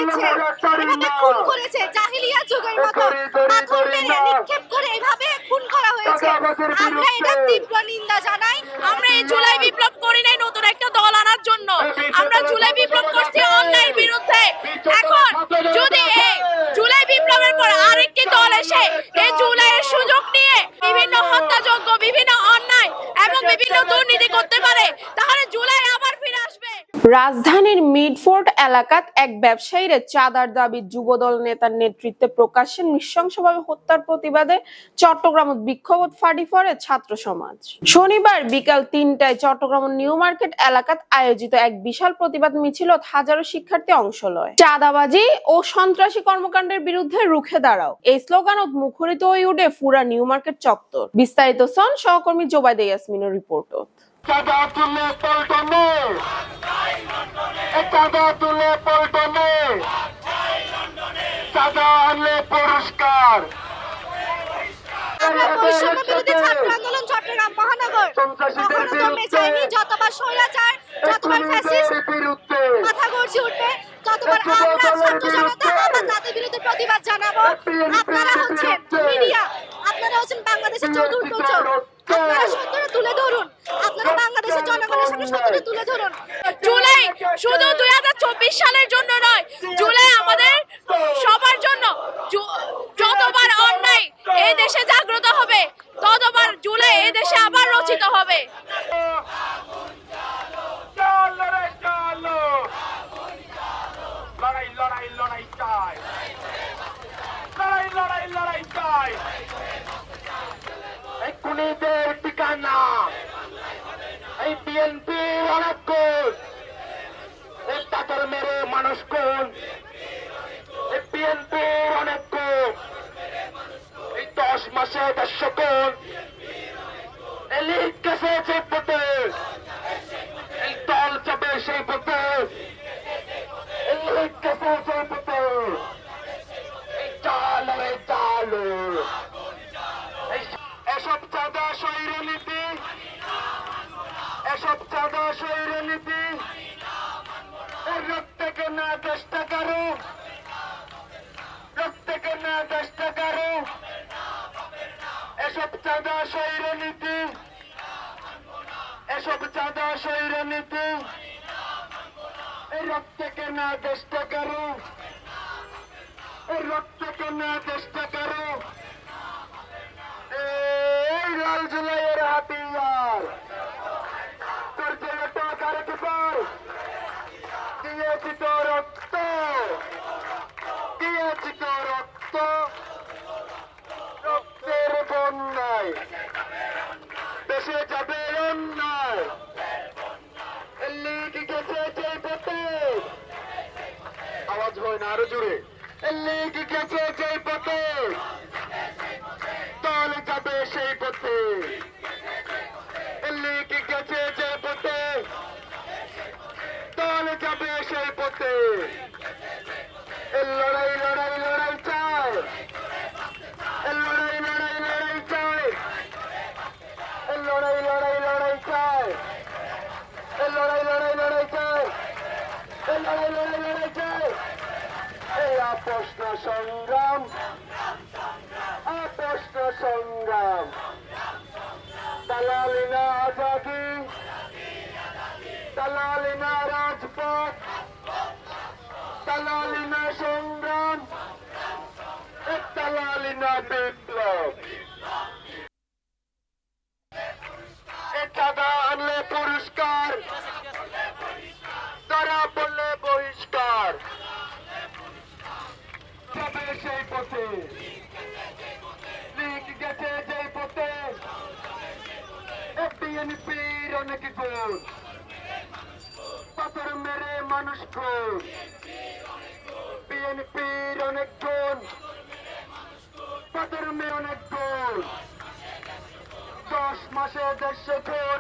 মেরেছে, এভাবে খুন করেছে, জাহিলিয়া যুগের মতো পাথর মেরে নিক্ষেপ করে এভাবে খুন করা হয়েছে। আমরা এটা তীব্র নিন্দা জানাই। আমরা এই জুলাই বিপ্লব করি নাই নতুন একটা দল আনার জন্য, আমরা জুলাই বিপ্লব করছি অন্যায়ের বিরুদ্ধে। এখন যদি এই জুলাই বিপ্লবের পর আরেকটি দল এসে এই জুলাইয়ের সুযোগ নিয়ে বিভিন্ন হত্যাযজ্ঞ, বিভিন্ন অন্যায় এবং বিভিন্ন দুর্নীতি করতে পারে, তাহলে জুলাই আবার ফিরে আসবে। রাজধানীর মিডফোর্ট এলাকাত এক ব্যবসায়ীর চাঁদার দাবি যুবদল নেতার নেতৃত্বে প্রকাশ্যে নৃশংসভাবে হত্যার প্রতিবাদে চট্টগ্রাম বিক্ষোভ ফাটি পড়ে ছাত্র সমাজ। শনিবার বিকাল ৩টায় চট্টগ্রাম নিউ মার্কেট এলাকাত আয়োজিত এক বিশাল প্রতিবাদ মিছিলত হাজারো শিক্ষার্থী অংশ লয়। চাঁদাবাজি ও সন্ত্রাসী কর্মকাণ্ডের বিরুদ্ধে রুখে দাঁড়াও এই স্লোগানত মুখরিত হয়ে উঠে পুরা নিউ মার্কেট চত্বর। বিস্তারিত সন সহকর্মী জোবাইদা ইয়াসমিনের রিপোর্ট। চাঁদা তুলে পল্টনে, চাঁদা তুলে পল্টনে, চাঁদা আনলে পুরস্কার। বৈষম্য বিরোধী ছাত্র আন্দোলন চট্টগ্রাম মহানগর কখনো দমে যায়নি। যতবার স্বৈরাচার, যতবার ফ্যাসিস্ট মাথা গর্জে উঠবে, ততবার আমরা ছাত্র জনতা আবার তাদের বিরুদ্ধে প্রতিবাদ জানাবো। আপনারা হচ্ছেন মিডিয়া, আপনারা হচ্ছেন বাংলাদেশের চতুর্থ চোখ। আপনারা সত্যটা তুলে ধরুন, আপনারা বাংলাদেশের জনগণের সামনে সত্যটা তুলে ধরুন। জুলাই শুধু 2024 সালের জন্য নয়, জুলাই আমাদের সবার জন্য। যতবার অন্যায় এই দেশে জাগ্রত হবে, ততবার জুলাই এই দেশে আবার রচিত হবে। লড়াই লড়াই লড়াই চাই, লড়াই লড়াই লড়াই চাই। এই খুনিদের ঠিকানা, এই বিএনপি অনেক কোন, এই পাথর মেরে মানুষ কোন, এই বিএনপি অনেক কোন, এই 10 মাসে 100 কোন, এই লিগ গেছে সেই পথে, এই দল যাবে সেই পথে, এই লিগ গেছে সেই পথে। এই চালো, এই চালো, এসব চাঁদা স্বৈরনীতি, এসব চাঁদা স্বৈরনীতি প্রত্যেকে না চেষ্টা করো, প্রত্যেকে না চেষ্টা করো। এসব চাঁদা স্বৈরনীতি, এসব চাঁদা স্বৈরনীতি এই প্রত্যেকে না চেষ্টা করো, এই প্রত্যেকে না চেষ্টা করো। এই লাল জুলাইয়ের হাতিয়ার তোর জন্য টাকার কিপার দিয়েছি তো রক্ত, দিয়েছি তো রক্ত, রক্তের বন্যায় দেশে যাবে অন্যায়। লিগ গেছে যে পথে, আওয়াজ হয় না আরো জোরে। লিগ গেছে যে পথে, দল যাবে সেই পথে। লিগ গেছে যে পথে, দল যাবে সেই পথে। লড়াই লড়াই লড়াই চাই, লড়াই লড়াই লড়াই চাই, লড়াই লড়াই লড়াই চাই, লড়াই লড়াই লড়াই চাই, লড়াই লড়াই লড়াই চাই। এই প্রশ্ন সংগ্রাম, প্রশ্ন সংগ্রাম, দালালি না আজাদি, দালালি না রাজপথ, দালালি না সংগ্রাম, দালালি না বিপ্লব। চাঁদা আনলে পুরস্কার, ধরা পড়লে বহিষ্কার। যাবে সেই পথে, লিগ গেছে যে পথে, বিএনপির অনেক গুণ, পাথর মেরে মানুষ খুন, বিএনপির অনেক গুণ, পাথর মেরে অনেক গুণ, 10 মাসে 150 খুন,